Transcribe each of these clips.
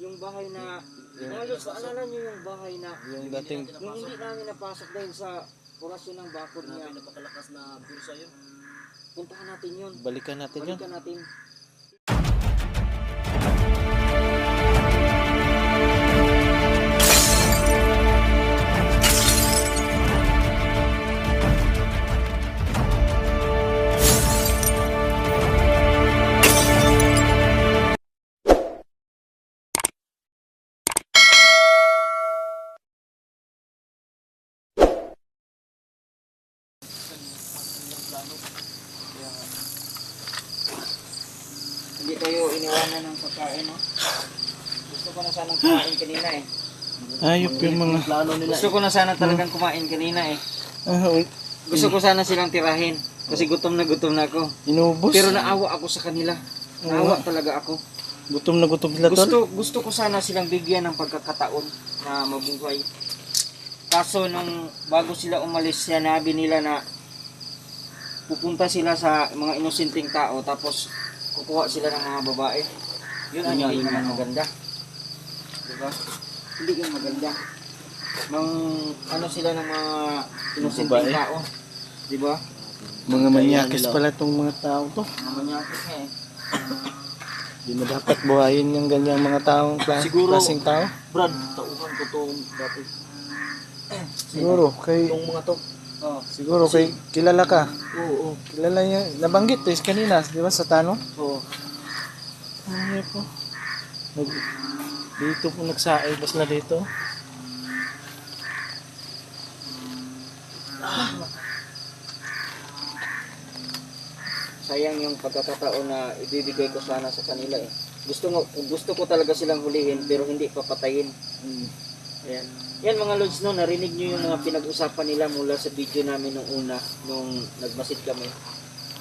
Yung bahay na, mga Lods, naalala nyo yung bahay na, Yung dating, yung hindi namin napasok dahil sa orasyon ng bakod niya. Napakalakas na bulsa yun. Puntahan natin yun. balikan natin yun. Balikan natin. Hindi tayo iniwanan ng pagkain, no? Gusto ko na sanang kumain kanina eh. Ayop yung mga, Plano nila. Gusto ko na sana talagang kumain kanina eh. Gusto ko sana silang tirahin. Kasi gutom na ako. inubos. Pero naawa ako sa kanila. Naawa talaga ako. Gutom na gutom sila tol. Gusto ko sana silang bigyan ng pagkakataon na mabuhay. Kaso nung bago sila umalis, sinabi nila na pupunta sila sa mga inosenteng tao tapos kukuha sila ng mga babae. Yun ang hindi naman maganda. Diba? Hindi yun maganda. Mang ano sila ng mga inosenteng Babae. tao. Diba? Mga manyakis pala itong mga tao to. Mga manyakis nga eh. Di na dapat buhayin yung ganyang mga taong Siguro- klaseng tao. Brad, tauhan ko to dati. Siguro kay, Itong mga to. Oh, siguro kay kilala ka. Oo, Kilala niya, nabanggit eh kanina, di ba sa tanong? oh. Ano po? Dito po nagsaay bas na dito. Sayang yung pagkakataon na ibibigay ko sana sa kanila eh. Gusto ko talaga silang hulihin pero hindi papatayin. Ayan. Yan mga Lods, no, narinig nyo yung mga pinag-usapan nila mula sa video namin nung una, nung nagmasid kami.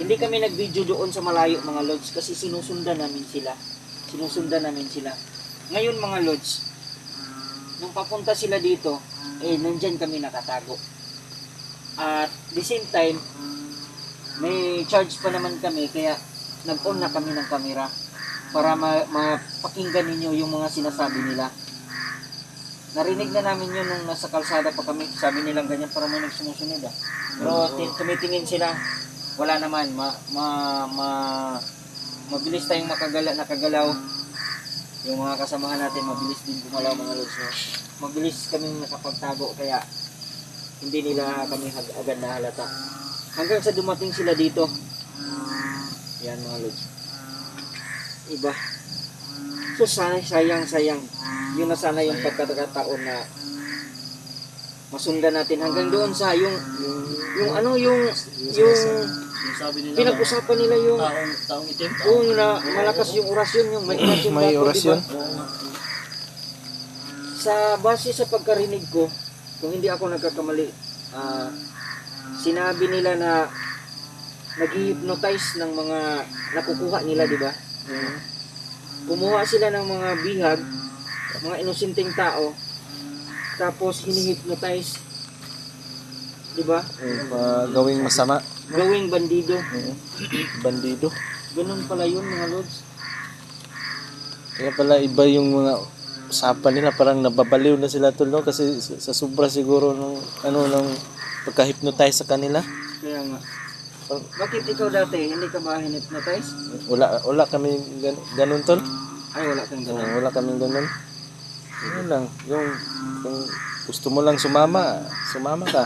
Hindi kami nag-video doon sa malayo mga Lods kasi sinusundan namin sila. Ngayon mga Lods, nung papunta sila dito, nandyan kami nakatago. At the same time, may charge pa naman kami kaya nag-on na kami ng camera para mapakinggan ninyo yung mga sinasabi nila. Narinig na namin yun nung nasa kalsada pa kami. Sabi nilang ganyan para may nagsumusunod ah. Pero tumitingin sila, wala naman. Mabilis tayong nakagalaw. Yung mga kasamahan natin, mabilis din gumalaw mga Lods. No? Mabilis kaming nakapagtago kaya hindi nila kami agad nahalata. Hanggang sa dumating sila dito. Yan mga Lods. Iba. So sayang. Yun na sana yung pagkakataon na masundan natin hanggang doon sa yung sinasabi nila pinag-usapan nila yung taong itim. yung na malakas yung orasyon, yung may orasyon. May bakod, orasyon. diba? Sa base sa pagkarinig ko, kung hindi ako nagkakamali, sinabi nila na nag-hypnotize ng mga nakukuha nila, di ba? Kumuha sila ng mga bihag, mga inosenteng tao, tapos hini-hypnotize, di ba? Gawing masama. Gawing bandido. Bandido. Ganun pala yun mga Lods. Kaya pala iba yung mga usapan nila, parang nababaliw na sila tol, no? Kasi sa sobra siguro ng pagka-hypnotize sa kanila. Kaya nga. Bakit ikaw dati, hindi ka ba hypnotize? Wala kami ganun tol. Ay, wala kang ganun. Wala kaming ganun. Yun lang, kung gusto mo lang sumama ka.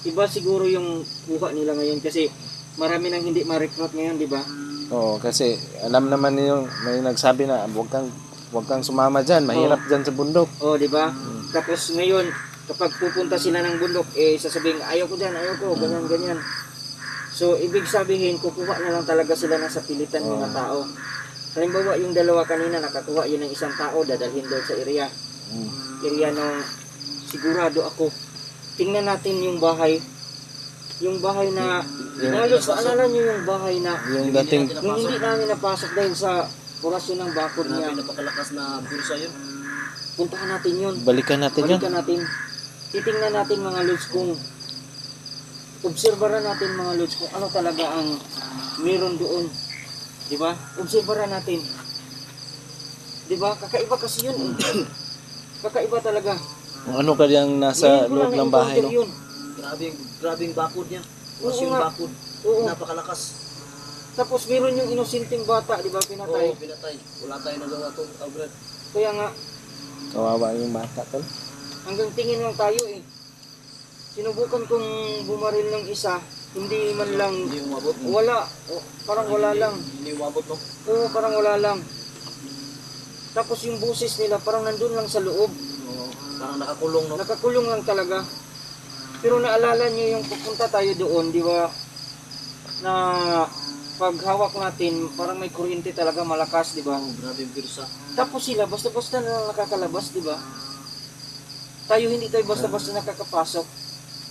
Iba siguro yung kuha nila ngayon kasi marami nang hindi ma-recruit ngayon, di ba? Oo, kasi alam naman niyo, may nagsabi na huwag kang sumama diyan, mahirap diyan sa bundok. Oh, di ba? Tapos ngayon, kapag pupunta sila ng bundok, sasabihin, ayaw ko, ganyan. So, ibig sabihin, kukuha na lang talaga sila ng sapilitan mga tao. Halimbawa, yung dalawa kanina, nakakuha yun ng isang tao, dadalhin doon sa area. Area nung sigurado ako. Tingnan natin yung bahay. Yung bahay na, mga Lods, alala nyo yung bahay na, Yung dating, yung hindi namin napasok dahil sa orasyon ng bakod niya. Napakalakas na bulsa yun. Puntahan natin yun. balikan natin yun. Balikan natin. Titingnan natin mga Lods kung obserbaran natin mga Lods kung ano talaga ang meron doon. Di ba? Obserbaran natin. Di ba? Kakaiba kasi yun eh. Kakaiba talaga. Kung ano kayang nasa Ngayon ko loob lang ng bahay, na-encounter no? yun. Grabing bakod niya. Oo Mas yung nga. bakod. Oo. Napakalakas. Tapos meron yung inosenteng bata, di ba, pinatay. Oo, pinatay. Wala tayong nagawa to, Albert. Kaya nga, Kawawa yung bata, tol. hanggang tingin lang tayo eh. Sinubukan kong bumaril ng isa, hindi man lang, Hindi umabot. wala, parang wala lang. Hindi umabot, no? Oo, parang wala lang. Tapos yung busis nila parang nandun lang sa loob. Oo, parang nakakulong, no? Nakakulong lang talaga. Pero naalala niyo yung pupunta tayo doon, di ba? Na paghawak natin, parang may kuryente talaga malakas, di ba? Oo, grabing birsa. Tapos sila, basta-basta na lang nakakalabas, di ba? Tayo hindi tayo basta-basta nakakapasok.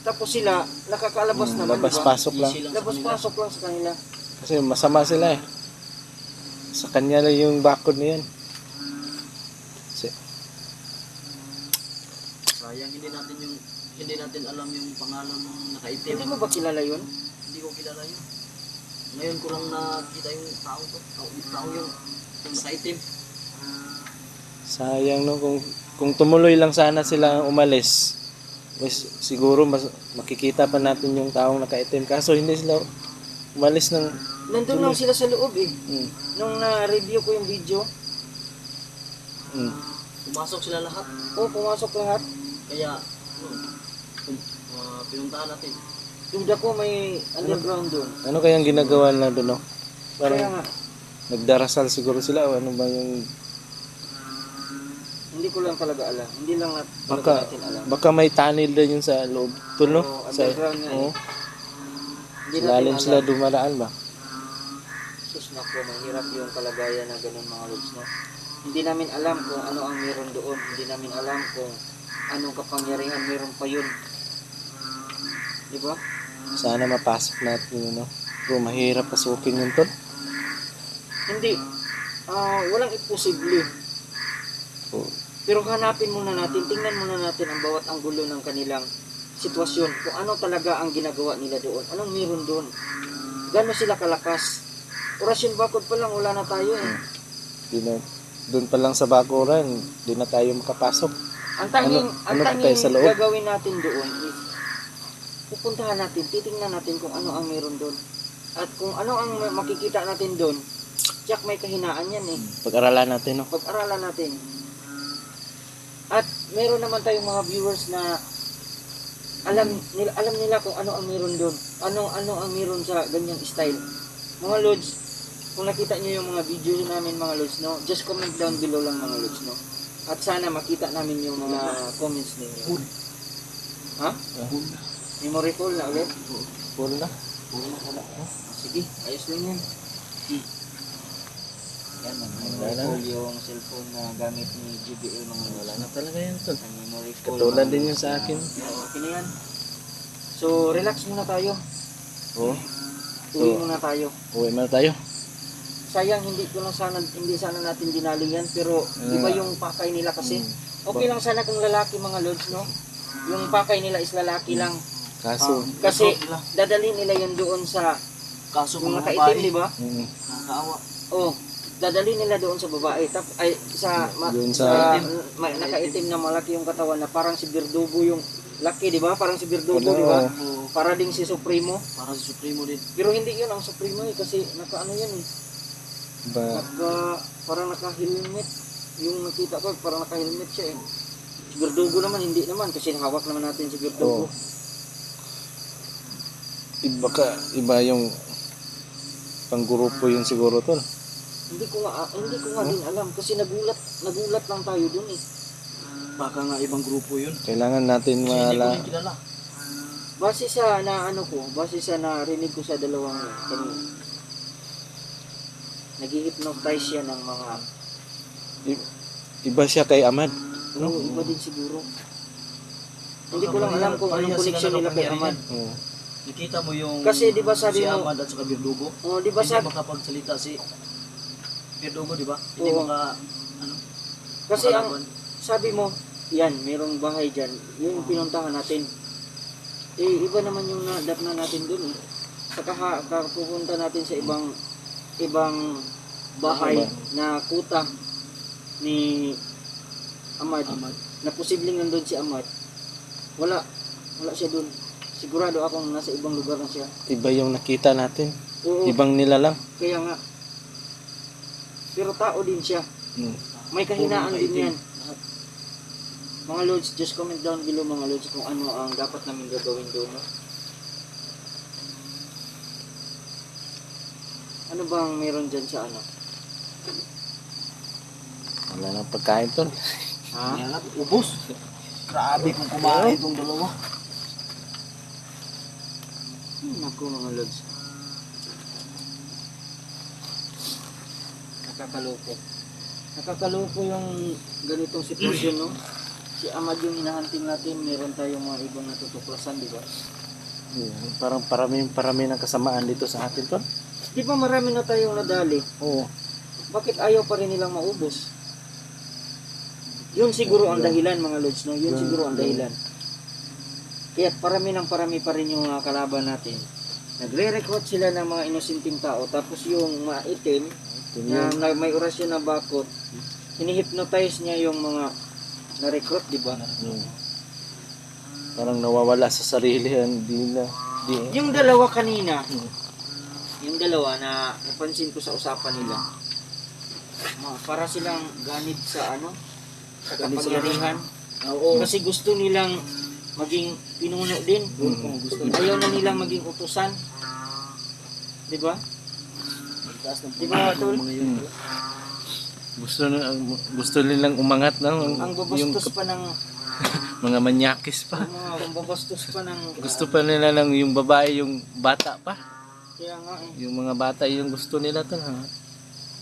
Tapos sila, nakakalabas naman, di ba? Labas-pasok lang. Easy lang sa kanila. Labas-pasok lang sa kanila. Kasi masama sila eh. Sa kanya lang yung bakod na yan. Kasi, Sayang hindi natin alam yung pangalan ng nakaitim. Hindi mo ba kilala yun? Hindi ko kilala yun. Ngayon ko lang nakita yung tao to. Tao yung nakaitim. sayang no, kung tumuloy lang sana sila umalis, mas, siguro makikita pa natin yung taong nakaitim. Kaso hindi sila umalis ng... Nandun lang sila sa loob eh. Mm, Nung na-review ko yung video, mm. Pumasok sila lahat. pumasok lahat. Kaya, pinuntahan natin. Yung dako may underground doon. Ano kayang ginagawa na doon, no? Kaya Parang nga, nagdarasal siguro sila o ano ba yung... hindi ko lang talaga alam. Hindi lang talaga Baka, natin alam. baka may tunnel din yun sa loob. Tol, no? Oo, Sa, underground nga eh. oo. Hindi Sa lalim natin sila alam. dumaraan ba? Sus nako, mahirap yung kalagayan na ganun mga lods, no? Hindi namin alam kung ano ang meron doon. Hindi namin alam kung anong kapangyarihan meron pa yun. Di ba? Sana mapasok natin yun, no? Pero mahirap pasukin yun, tol. Hindi. Walang imposible. Oo. Pero hanapin muna natin, tingnan muna natin ang bawat anggulo ng kanilang sitwasyon. Kung ano talaga ang ginagawa nila doon. Anong meron doon. Gano'n sila kalakas. Orasyon bakod pa lang, wala na tayo eh. Di na, doon pa lang sa Baguran, di na tayo makapasok. Ang tanging, Ano pa ang tayo sa loob? gagawin natin doon is pupuntahan natin, titingnan natin kung ano ang meron doon. At kung ano ang makikita natin doon, tiyak may kahinaan yan eh. Pag-aralan natin, no? Pag-aralan natin. At meron naman tayong mga viewers na alam nila kung ano ang meron doon. Ano ang meron sa ganyang style. Mga lods, kung nakita niyo yung mga video namin mga lods, no, just comment down below lang mga lods, no. At sana makita namin yung mga comments ninyo. Ha? Memory full na ulit? Full na. Sige, ayos lang yan. Yan, memory full yung cellphone na gamit ni GBL mga lods. Wala na talaga yan, tol. Ang memory full. Katulad mga din lods yun sa na- akin. Okay na yan. So, relax muna tayo. Oo. Uwi muna tayo. Uwi na tayo. Sayang hindi sana natin dinali yan, pero iba yung pakay nila kasi. Okay lang sana kung lalaki mga lods, no? Yung pakay nila is lalaki lang. Kaso, Kasi dadalhin nila yun doon sa Kaso yung mga nakaitim, babae, di ba? nakakaawa. Oh, dadalhin nila doon sa babae. Yun sa sa- nakaitim na malaki yung katawan na parang si Birdugo yung laki, di ba? Parang si Birdugo, di ba? Oo, Para ding si Supremo. parang si Supremo din. Pero hindi yun ang Supremo eh, kasi nakaano yan eh. ba, Parang naka-helmet. Yung nakita ko, parang naka-helmet siya eh. Si Birdugo naman, hindi naman. Kasi hawak naman natin si Birdugo. Oo. Iba yung panggrupo yun siguro, tol. Hindi ko nga din alam. Kasi nagulat lang tayo dun eh. Baka nga ibang grupo yun. Kailangan natin Kasi hindi ko mala... rin kilala. Base sa base sa narinig ko sa dalawang kanina. Nag-hypnotize siya ng mga, Iba siya kay Ahmad. no, iba din siguro. Hindi ko lang alam kung anong connection nila kay Ahmad. Oo. Nakita mo yung Kasi di ba sabi si mo, Ahmad at saka Birdugo? oh, di ba Hindi sabi, makapagsalita si Birdugo, di ba? Hindi Oo. Kasi ang makalaban. sabi mo, yan, merong bahay dyan. Yung pinuntahan natin. Eh, iba naman yung nadapna natin dun eh. Saka pupunta natin sa ibang bahay na kuta. ni Ahmad, na posibleng nandun si Ahmad, wala siya dun. Sigurado akong nasa ibang lugar na siya. Iba yung nakita natin. Oo, Ibang nila lang. kaya nga. Pero tao din siya. Mm. May kahinaan Puro din maitim. yan. Mga Lods, just comment down below mga Lods kung ano ang dapat namin gagawin doon. No? Ano bang meron dyan sa ano? Wala nang pagkain tol. Ha? Yan lang, ubos. Grabe kung kumain itong dalawa. Naku mga Lods. Nakakaloko. Nakakaloko yung ganitong sitwasyon, no? Si Ahmad yung hinahanting natin, meron tayong mga ibang natutuklasan, di ba? Parang parami ng kasamaan dito sa atin tol. Di ba marami na tayong nadali? Oo. Bakit ayaw pa rin nilang maubos? Yun siguro ang dahilan mga Lods, no? Yun siguro ang dahilan. Kaya parami pa rin yung mga kalaban natin. Nagre-recruit sila ng mga inosenteng tao, tapos yung maitim, na may orasyon na bakot, hinihipnotize niya yung mga na-recruit, di ba? Parang nawawala sa sarili. Hindi na. Yung dalawa kanina, yung dalawa na napansin ko sa usapan nila, para silang ganit sa ano, sa kapangyarihan. Oo. Kasi gusto nilang maging pinuno din. Ayaw na nilang maging utusan. Di ba? Di ba, Tol? Mga yun. Gusto nilang umangat ng Ang yung babastos pa ng mga manyakis pa. ang babastos pa ng Gusto pa nila lang yung babae, yung bata pa. kaya nga eh. Yung mga bata yung gusto nila to ha.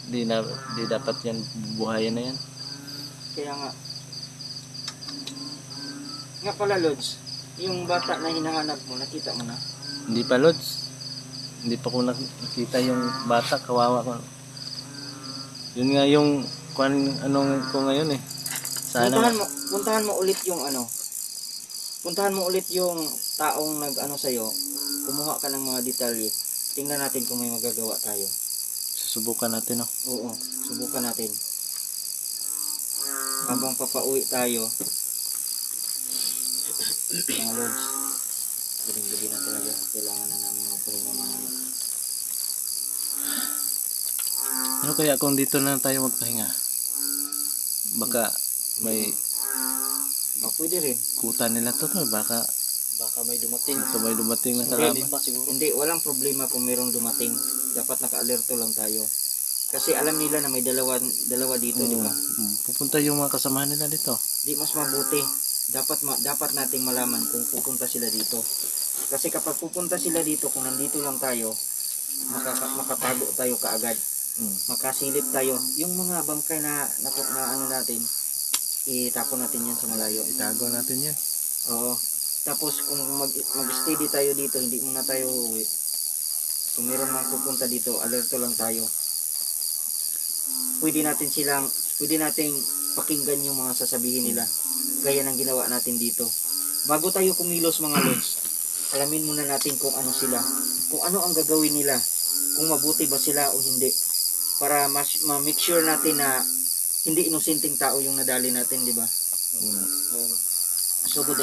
Di dapat yan buhayan na yan. Kaya nga. Nga pala, Lods, yung bata na hinahanap mo, nakita mo na? Hindi pa Lods. Hindi pa ko nakita yung bata, kawawa ko. Yun nga yung anong ko ngayon eh. Sana Puntahan mo ulit yung ano. Puntahan mo ulit yung taong nag-ano sa'yo. Kumuha ka ng mga detalye. Tingnan natin kung may magagawa tayo. susubukan natin no. Oo, subukan natin. Habang papauwi tayo, mga Lods, gabi-gabi na talaga. Kailangan na namin magpahinga mga Ano kaya kung dito na tayo magpahinga? Baka may pwede rin. kuta nila to no? Baka may dumating. may dumating na Hindi. kalaban. Pa siguro. Hindi, walang problema kung mayroong dumating. Dapat naka-alerto lang tayo. Kasi alam nila na may dalawa dito, di ba? Pupunta yung mga kasama nila dito. Di mas mabuti. Dapat nating malaman kung pupunta sila dito. Kasi kapag pupunta sila dito, kung nandito lang tayo, makatago tayo kaagad. Makasilip tayo. Yung mga bangkay na ano natin, itapon natin yan sa malayo. Itago natin yan. Oo. Tapos kung mag-steady tayo dito, hindi muna tayo uuwi. Kung meron mga pupunta dito, alerto lang tayo. Pwede nating pakinggan yung mga sasabihin nila. Gaya ng ginawa natin dito. Bago tayo kumilos mga Lods, alamin muna natin kung ano sila. Kung ano ang gagawin nila. Kung mabuti ba sila o hindi. Para ma-make sure natin na hindi inosenteng tao yung nadali natin, di ba? Sugod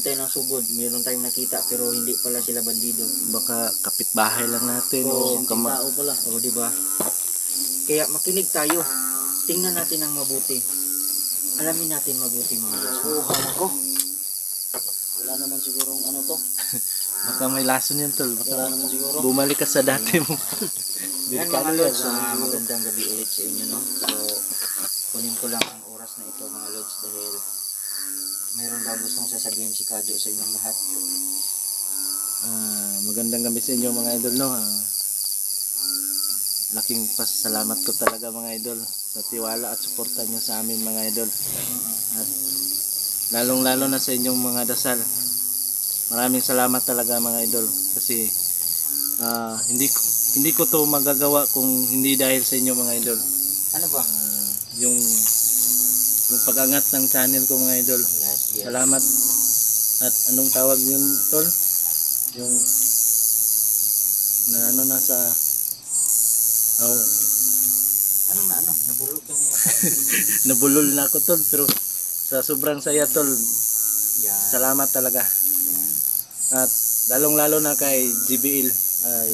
tayo ng sugod. Meron tayong nakita pero hindi pala sila bandido. Baka kapitbahay lang natin Oo, o kama. Tao pala. O, di ba? Kaya makinig tayo. Tingnan natin ang mabuti. Alamin natin mabuti mga Lods. Hawak ko. Wala naman sigurong ano to. Baka may lason yan tol. Wala Baka naman siguro. bumalik ka sa dati mo. Yan mga Lods, magandang gabi ulit sa inyo, no? So, kunin ko lang ang oras na ito mga Lods dahil mayroon daw gustong sasabihin si Kadyo sa inyong lahat. Magandang gabi sa inyo mga idol no. Laking pasasalamat ko talaga mga idol sa tiwala at suporta niyo sa amin mga idol. At lalong-lalo na sa inyong mga dasal. Maraming salamat talaga mga idol kasi hindi ko to magagawa kung hindi dahil sa inyo mga idol. Ano ba? Yung pagangat ng channel ko mga idol. Yes. Salamat. At anong tawag yun tol? Yung na ano na sa Anong na ano? Nabulog ka niya. Nabulol na ako tol, pero sa sobrang saya tol, Yan. salamat talaga. Yan. At lalong-lalo na kay GBL, ay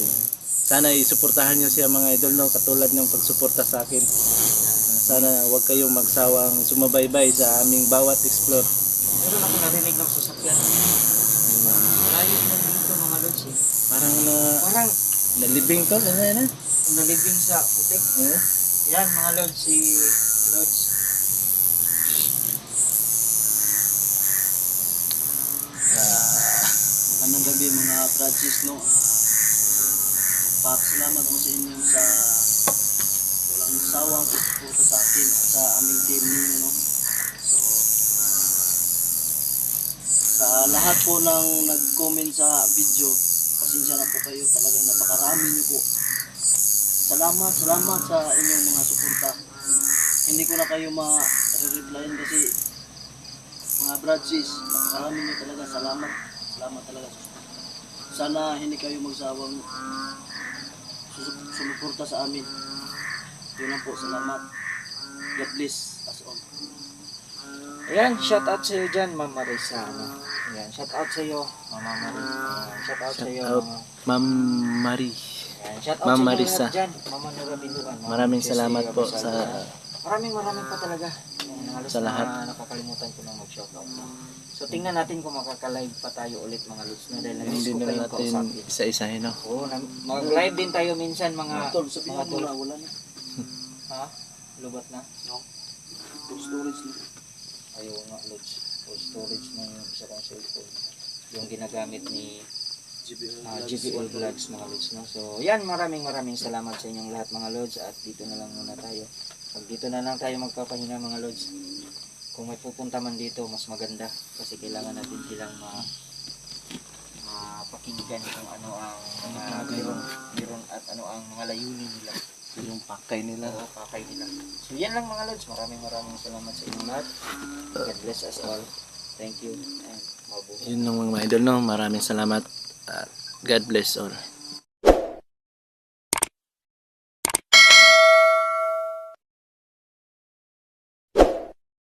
sana isuportahan niyo siya mga idol, no, katulad ng pagsuporta sa akin. Sana huwag kayong magsawang sumabaybay sa aming bawat explore. Meron ako narinig ng sasakyan. Malayo na dito mga lods eh. Parang Parang nalibing tol, ano yan? nalibing sa putik. Yan mga lods, si Lods. Magandang gabi mga Francis, no? Salamat ako sa inyo sa walang sawang pagsuporta sa akin at sa aming team ninyo, no? So, sa lahat po ng nag-comment sa video, pasensya na po kayo, talagang napakarami niyo po. Salamat sa inyong mga suporta. Hindi ko na kayo ma-replyan kasi mga Francis, napakarami niyo talaga. Salamat talaga. Sana hindi kayo magsawang sumuporta sa amin. Yun lang po, salamat. God bless us all. Ayan, shout out sa iyo dyan, Ma'am Marisa. Ano? Ayan, shout out sa iyo, Mama Marie. Ayan, shout out sa iyo, Shout out. Ma'am Marie. Ayan, shout out Ma'am sa inyo Marisa. lahat dyan, Mama Nora Binduan. Ma'am Maraming Jessie salamat po Abasada. sa Maraming pa talaga. Ayan, halos Sa lahat. na nakakalimutan ko na mag-shout out. So tingnan natin kung makaka-live pa tayo ulit mga lods na dahil na-miss hindi ko na kayong natin kausapin. isa-isahin, no? Oo, mag-live din tayo minsan mga Tol, sabihin mga mo tol. na, wala na. Ha? Lubat na? No? Full storage na. Ayaw nga, Lods. Full storage na yung isa kong cellphone. Yung ginagamit ni GBL Vlogs mga Lods. No? So, yan, maraming salamat sa inyong lahat mga Lods. At dito na lang muna tayo. Pag dito na lang tayo magpapahinga mga Lods. Kung may pupunta man dito, mas maganda. Kasi kailangan natin silang mapakinggan kung ano ang mga biron at ano ang mga layunin nila. Yung pakay nila. Oo, pakay nila. So yan lang mga Lods. Maraming salamat sa inyong lahat. God bless us all. Thank you and mabuhay. Yun lang mga idol, no? Maraming salamat. God bless all.